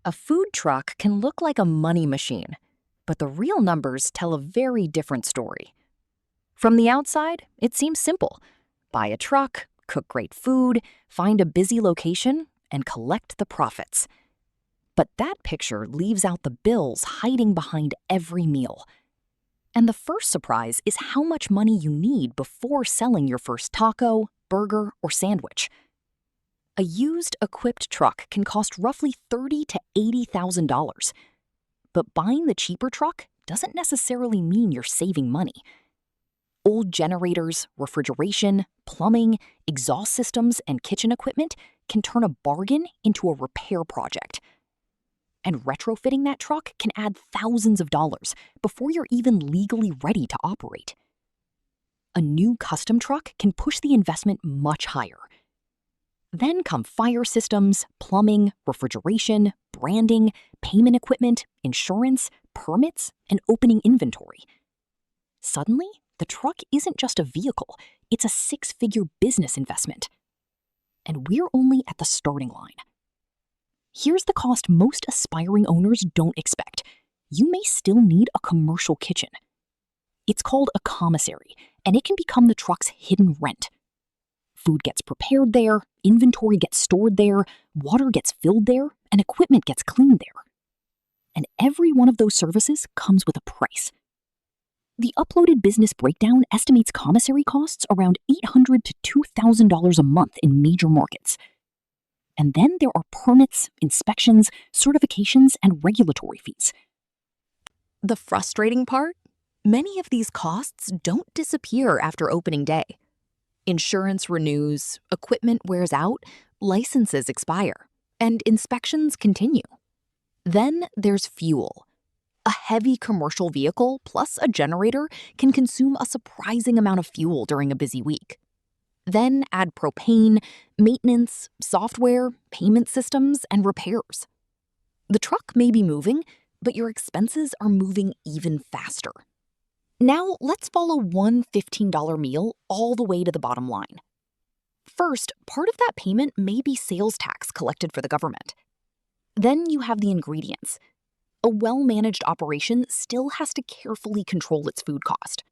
A food truck can look like a money machine, but the real numbers tell a very different story. From the outside, it seems simple. Buy a truck, cook great food, find a busy location, and collect the profits. But that picture leaves out the bills hiding behind every meal. And the first surprise is how much money you need before selling your first taco, burger, or sandwich. A used, equipped truck can cost roughly $30,000 to $80,000. But buying the cheaper truck doesn't necessarily mean you're saving money. Old generators, refrigeration, plumbing, exhaust systems, and kitchen equipment can turn a bargain into a repair project. And retrofitting that truck can add thousands of dollars before you're even legally ready to operate. A new custom truck can push the investment much higher. Then come fire systems, plumbing, refrigeration, branding, payment equipment, insurance, permits, and opening inventory. Suddenly, the truck isn't just a vehicle, it's a six-figure business investment. And we're only at the starting line. Here's the cost most aspiring owners don't expect. You may still need a commercial kitchen. It's called a commissary, and it can become the truck's hidden rent. Food gets prepared there, inventory gets stored there, water gets filled there, and equipment gets cleaned there. And every one of those services comes with a price. The uploaded business breakdown estimates commissary costs around $800 to $2,000 a month in major markets. And then there are permits, inspections, certifications, and regulatory fees. The frustrating part? Many of these costs don't disappear after opening day. Insurance renews, equipment wears out, licenses expire, and inspections continue. Then there's fuel. A heavy commercial vehicle plus a generator can consume a surprising amount of fuel during a busy week. Then add propane, maintenance, software, payment systems, and repairs. The truck may be moving, but your expenses are moving even faster. Now, let's follow one $15 meal all the way to the bottom line. First, part of that payment may be sales tax collected for the government. Then you have the ingredients. A well-managed operation still has to carefully control its food cost.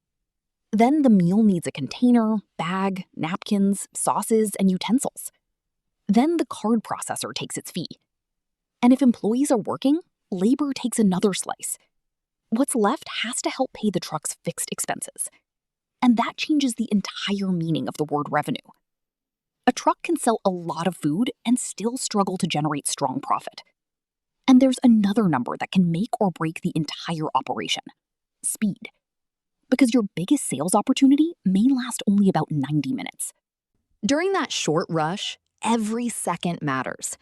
Then the meal needs a container, bag, napkins, sauces, and utensils. Then the card processor takes its fee. And if employees are working, labor takes another slice. What's left has to help pay the truck's fixed expenses. And that changes the entire meaning of the word revenue. A truck can sell a lot of food and still struggle to generate strong profit. And there's another number that can make or break the entire operation: speed. Because your biggest sales opportunity may last only about 90 minutes. During that short rush, every second matters.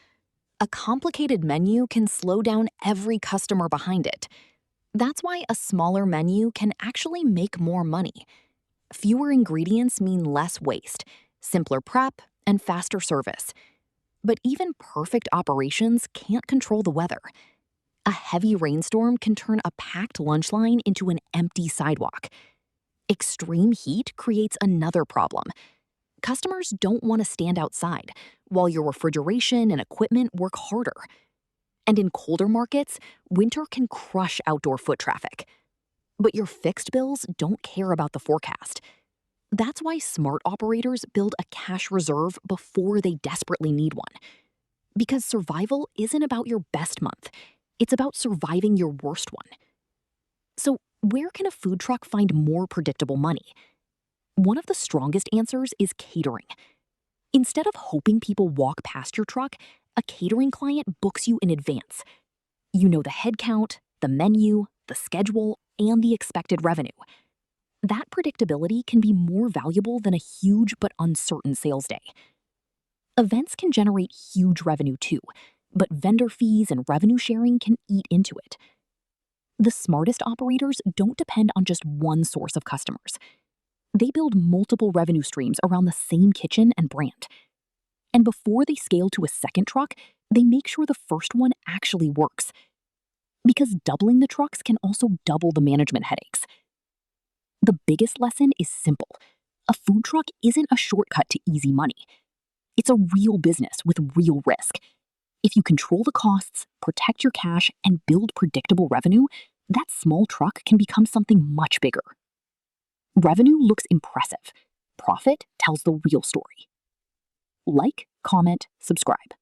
A complicated menu can slow down every customer behind it. That's why a smaller menu can actually make more money. Fewer ingredients mean less waste, simpler prep, and faster service. But even perfect operations can't control the weather. A heavy rainstorm can turn a packed lunch line into an empty sidewalk. Extreme heat creates another problem. Customers don't want to stand outside, while your refrigeration and equipment work harder. And in colder markets, winter can crush outdoor foot traffic. But your fixed bills don't care about the forecast. That's why smart operators build a cash reserve before they desperately need one. Because survival isn't about your best month. It's about surviving your worst one. So, where can a food truck find more predictable money? One of the strongest answers is catering. Instead of hoping people walk past your truck, a catering client books you in advance. You know the head count, the menu, the schedule, and the expected revenue. That predictability can be more valuable than a huge but uncertain sales day. Events can generate huge revenue too, but vendor fees and revenue sharing can eat into it. The smartest operators don't depend on just one source of customers. They build multiple revenue streams around the same kitchen and brand. And before they scale to a second truck, they make sure the first one actually works. Because doubling the trucks can also double the management headaches. The biggest lesson is simple. A food truck isn't a shortcut to easy money. It's a real business with real risk. If you control the costs, protect your cash, and build predictable revenue, that small truck can become something much bigger. Revenue looks impressive. Profit tells the real story. Like, comment, subscribe.